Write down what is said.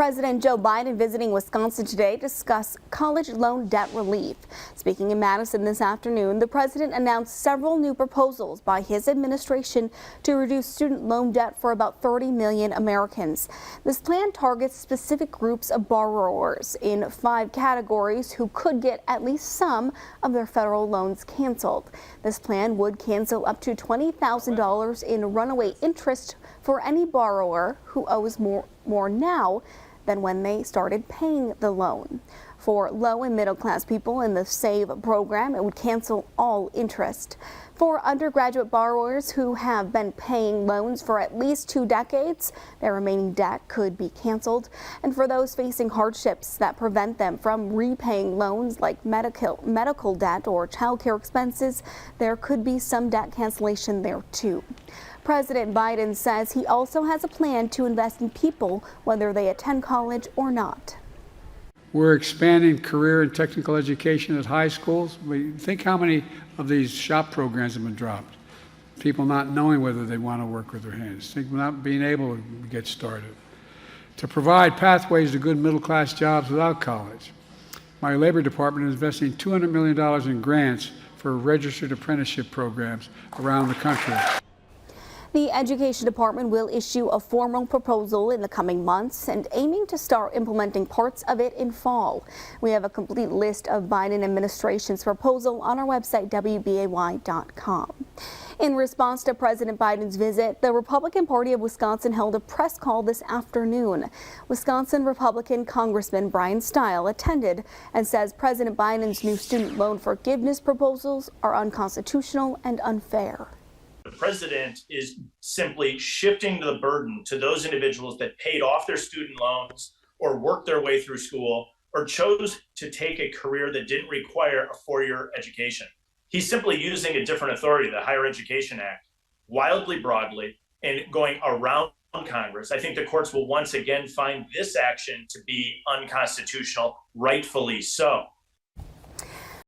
President Joe Biden visiting Wisconsin today to discuss college loan debt relief. Speaking in Madison this afternoon, the president announced several new proposals by his administration to reduce student loan debt for about 30 million Americans. This plan targets specific groups of borrowers in 5 categories who could get at least some of their federal loans canceled. This plan would cancel up to $20,000 in runaway interest for any borrower who owes more now than when they started paying the loan. For low and middle class people in the SAVE program, it would cancel all interest. For undergraduate borrowers who have been paying loans for at least 2 decades, their remaining debt could be canceled. And for those facing hardships that prevent them from repaying loans like medical debt or childcare expenses, there could be some debt cancellation there too. President Biden says he also has a plan to invest in people, whether they attend college or not. We're expanding career and technical education at high schools. Think how many of these shop programs have been dropped. People not knowing whether they want to work with their hands. Think not being able to get started. To provide pathways to good middle-class jobs without college. My Labor Department is investing $200 million in grants for registered apprenticeship programs around the country. The Education Department will issue a formal proposal in the coming months and aiming to start implementing parts of it in fall. We have a complete list of Biden administration's proposal on our website, WBAY.com. In response to President Biden's visit, the Republican Party of Wisconsin held a press call this afternoon. Wisconsin Republican Congressman Brian Stile attended and says President Biden's new student loan forgiveness proposals are unconstitutional and unfair. The president is simply shifting the burden to those individuals that paid off their student loans or worked their way through school or chose to take a career that didn't require a 4-year education. He's simply using a different authority, the Higher Education Act, wildly broadly and going around Congress. I think the courts will once again find this action to be unconstitutional, rightfully so.